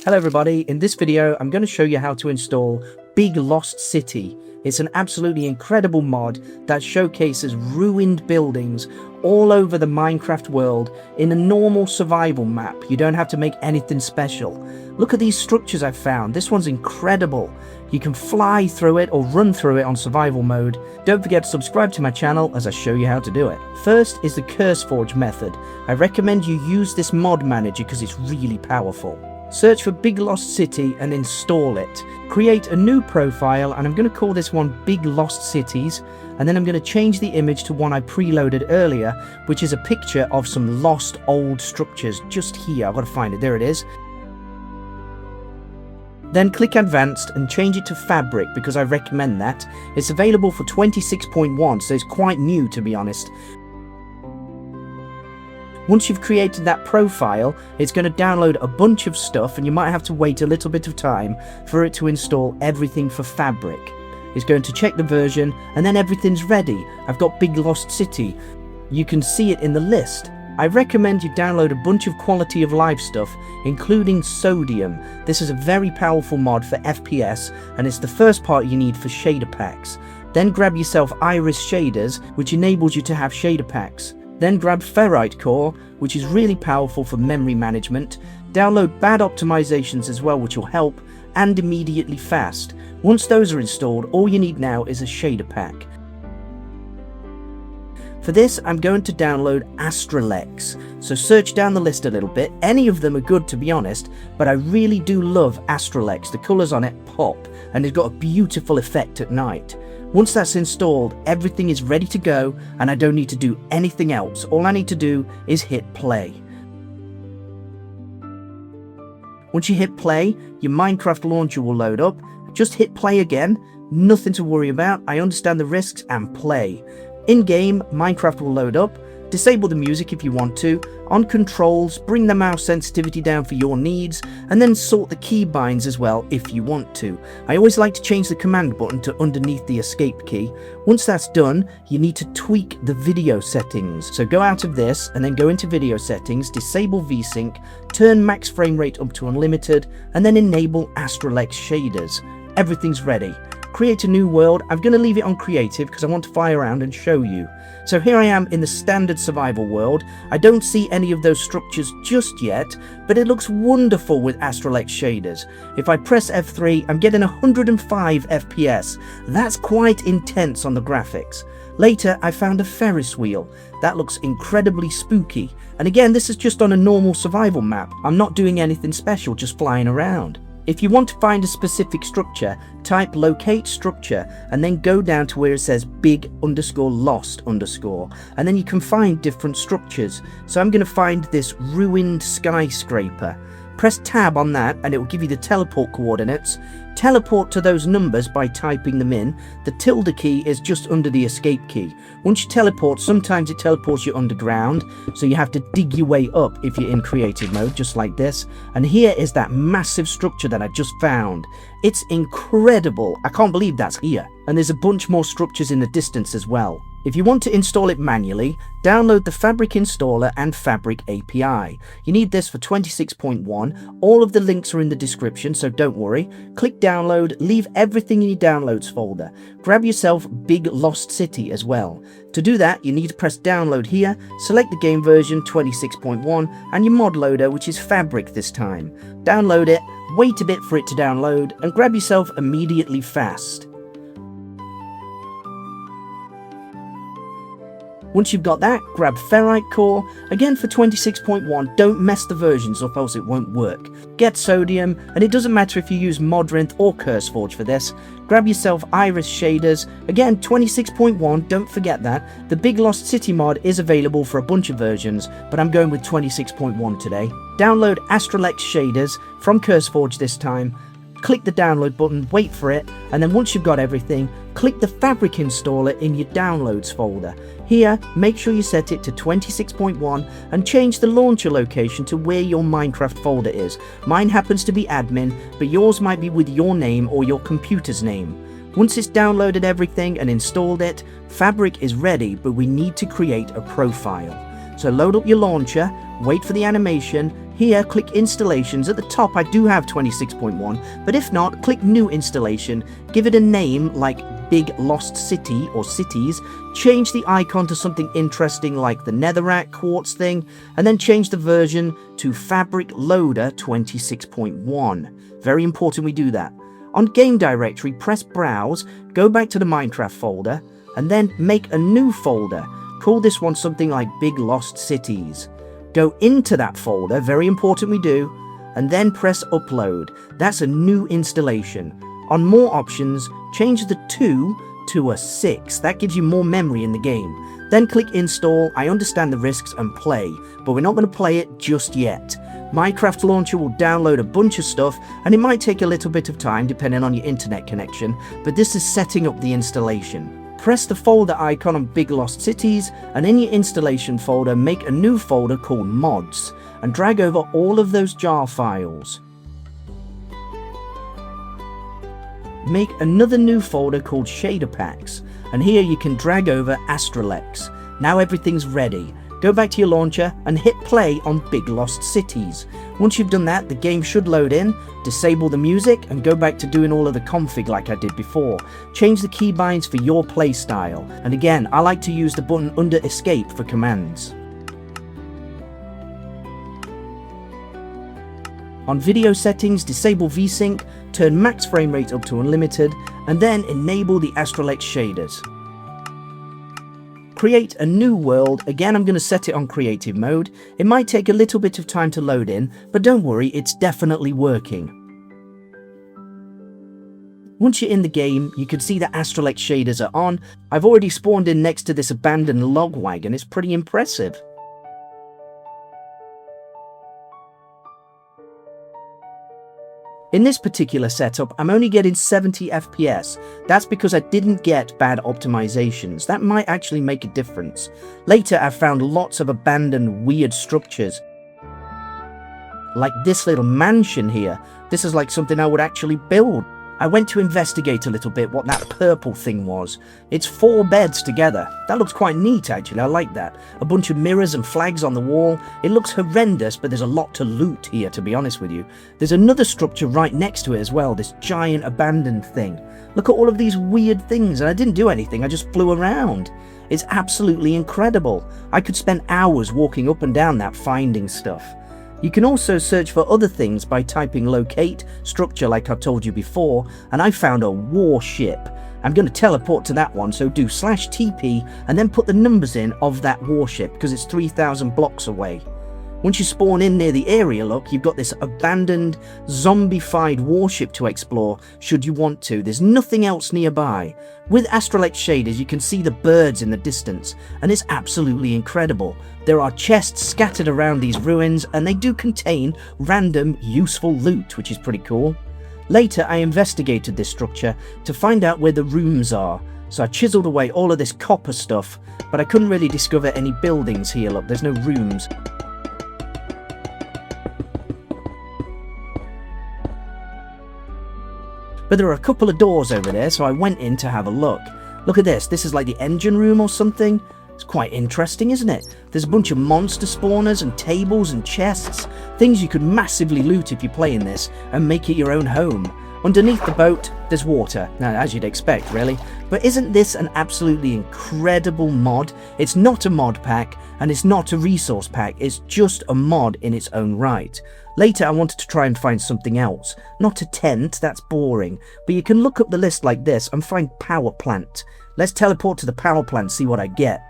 Hello everybody, in this video I'm going to show you how to install Big Lost City. It's an absolutely incredible mod that showcases ruined buildings all over the Minecraft world in a normal survival map. You don't have to make anything special. Look at these structures I've found. This one's incredible. You can fly through it or run through it on survival mode. Don't forget to subscribe to my channel as I show you how to do it. First is the CURSEFORGE method. I recommend you use this mod manager because it's really powerful. Search for Big Lost City and install it. Create a new profile, and I'm going to call this one Big Lost Cities, and then I'm going to change the image to one I preloaded earlier, which is a picture of some lost old structures just here. I've got to find it. There it is. Then click Advanced and change it to Fabric because I recommend that. It's available for 26.1, so it's quite new to be honest. Once you've created that profile, it's going to download a bunch of stuff and you might have to wait a little bit of time for it to install everything for Fabric. It's going to check the version and then everything's ready. I've got Big Lost City. You can see it in the list. I recommend you download a bunch of quality of life stuff, including sodium. This is a very powerful mod for FPS and it's the first part you need for shader packs. Then grab yourself iris shaders, which enables you to have shader packs. Then grab ferrite core, which is really powerful for memory management. Download bad optimizations as well, which will help, and immediately fast. Once those are installed, all you need now is a shader pack. For this, I'm going to download Astralex. So search down the list a little bit. Any of them are good to be honest, but I really do love Astralex. The colors on it pop, and it's got a beautiful effect at night. Once that's installed, everything is ready to go and I don't need to do anything else. All I need to do is hit play. Once you hit play, your Minecraft launcher will load up. Just hit play again, nothing to worry about. I understand the risks and play. In-game, Minecraft will load up. Disable the music if you want to. On controls, bring the mouse sensitivity down for your needs, and then sort the keybinds as well if you want to. I always like to change the command button to underneath the escape key. Once that's done, you need to tweak the video settings. So go out of this and then go into video settings, disable VSync, turn max frame rate up to unlimited, and then enable Astralex shaders. Everything's ready. Create a new world. I'm going to leave it on creative because I want to fly around and show you. So here I am in the standard survival world. I don't see any of those structures just yet, but it looks wonderful with Astralex shaders. If I press F3, I'm getting 105 FPS. That's quite intense on the graphics. Later, I found a Ferris wheel. That looks incredibly spooky. And again, this is just on a normal survival map. I'm not doing anything special, just flying around. If you want to find a specific structure, type locate structure and then go down to where it says big_lost_, and then you can find different structures. So I'm going to find this ruined skyscraper. Press tab on that and it will give you the teleport coordinates. Teleport to those numbers by typing them in. The tilde key is just under the escape key. Once you teleport, sometimes it teleports you underground, so you have to dig your way up if you're in creative mode, just like this. And here is that massive structure that I just found. It's incredible. I can't believe that's here. And there's a bunch more structures in the distance as well. If you want to install it manually, download the Fabric installer and Fabric API. You need this for 26.1. All of the links are in the description, so don't worry. Click download, leave everything in your downloads folder. Grab yourself Big Lost City as well. To do that, you need to press download here, select the game version 26.1 and your mod loader, which is Fabric this time. Download it, wait a bit for it to download, and grab yourself immediately fast. Once you've got that, grab ferrite core, again for 26.1, don't mess the versions up else it won't work. Get sodium, and it doesn't matter if you use Modrinth or CURSEFORGE for this. Grab yourself iris shaders, again 26.1, don't forget that. The Big Lost City mod is available for a bunch of versions, but I'm going with 26.1 today. Download Astralex shaders from CURSEFORGE this time. Click the download button, wait for it, and then once you've got everything, click the Fabric installer in your downloads folder. Here, make sure you set it to 26.1 and change the launcher location to where your Minecraft folder is. Mine happens to be admin, but yours might be with your name or your computer's name. Once it's downloaded everything and installed it, Fabric is ready, but we need to create a profile. So load up your launcher, wait for the animation, Here, click Installations. At the top, I do have 26.1, but if not, click New Installation. Give it a name like Big Lost City or Cities. Change the icon to something interesting like the netherrack quartz thing, and then change the version to Fabric Loader 26.1. Very important we do that. On Game Directory, press Browse, go back to the Minecraft folder, and then make a new folder. Call this one something like Big Lost Cities. Go into that folder, very important we do, and then press Upload. That's a new installation. On More Options, change the 2 to a 6. That gives you more memory in the game. Then click Install. I understand the risks and play, but we're not going to play it just yet. Minecraft Launcher will download a bunch of stuff, and it might take a little bit of time depending on your internet connection, but this is setting up the installation. Press the folder icon on Big Lost Cities, and in your installation folder, make a new folder called Mods, and drag over all of those jar files. Make another new folder called Shader Packs, and here you can drag over Astralex. Now everything's ready. Go back to your launcher and hit play on Big Lost Cities. Once you've done that, the game should load in, disable the music, and go back to doing all of the config like I did before. Change the keybinds for your playstyle, and again, I like to use the button under Escape for commands. On video settings, disable VSync, turn max frame rate up to unlimited, and then enable the Astralex shaders. Create a new world. Again, I'm going to set it on creative mode. It might take a little bit of time to load in, but don't worry, it's definitely working. Once you're in the game, you can see the Astralex shaders are on. I've already spawned in next to this abandoned log wagon. It's pretty impressive. In this particular setup, I'm only getting 70 FPS. That's because I didn't get bad optimizations. That might actually make a difference. Later, I found lots of abandoned weird structures. Like this little mansion here. This is like something I would actually build. I went to investigate a little bit what that purple thing was. It's 4 beds together. That looks quite neat actually, I like that. A bunch of mirrors and flags on the wall. It looks horrendous, but there's a lot to loot here, to be honest with you. There's another structure right next to it as well, this giant abandoned thing. Look at all of these weird things, and I didn't do anything, I just flew around. It's absolutely incredible. I could spend hours walking up and down that finding stuff. You can also search for other things by typing locate, structure like I told you before, and I found a warship. I'm going to teleport to that one, so do /TP and then put the numbers in of that warship because it's 3,000 blocks away. Once you spawn in near the area, look, you've got this abandoned, zombified warship to explore should you want to. There's nothing else nearby. With Astralex shaders, you can see the birds in the distance, and it's absolutely incredible. There are chests scattered around these ruins, and they do contain random, useful loot, which is pretty cool. Later, I investigated this structure to find out where the rooms are. So I chiseled away all of this copper stuff, but I couldn't really discover any buildings here. Look, there's no rooms. But there are a couple of doors over there, so I went in to have a look. Look at this. This is like the engine room or something. It's quite interesting, isn't it? There's a bunch of monster spawners and tables and chests. Things you could massively loot if you play in this and make it your own home. Underneath the boat, there's water. Now, as you'd expect, really. But isn't this an absolutely incredible mod? It's not a mod pack, and it's not a resource pack. It's just a mod in its own right. Later, I wanted to try and find something else. Not a tent, that's boring. But you can look up the list like this and find power plant. Let's teleport to the power plant, see what I get.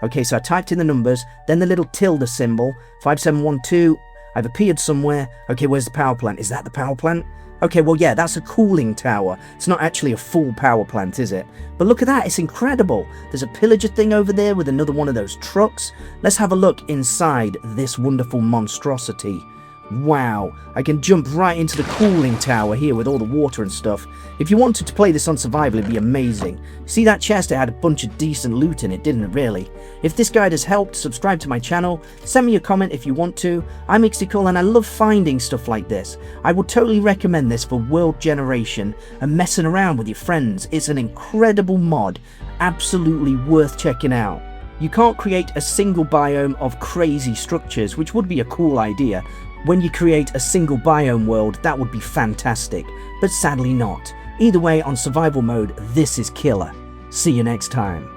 Okay, so I typed in the numbers, then the little tilde symbol, 5712. I've appeared somewhere. Okay, where's the power plant? Is that the power plant? Okay, well, yeah, that's a cooling tower. It's not actually a full power plant, is it? But look at that, it's incredible. There's a pillager thing over there with another one of those trucks. Let's have a look inside this wonderful monstrosity. Wow, I can jump right into the cooling tower here with all the water and stuff. If you wanted to play this on survival, it'd be amazing. See that chest? It had a bunch of decent loot in it, didn't it really? If this guide has helped, subscribe to my channel, send me a comment if you want to. I'm Ixical and I love finding stuff like this. I would totally recommend this for world generation and messing around with your friends. It's an incredible mod, absolutely worth checking out. You can't create a single biome of crazy structures, which would be a cool idea, When you create a single biome world, that would be fantastic, but sadly not. Either way, on survival mode, this is killer. See you next time.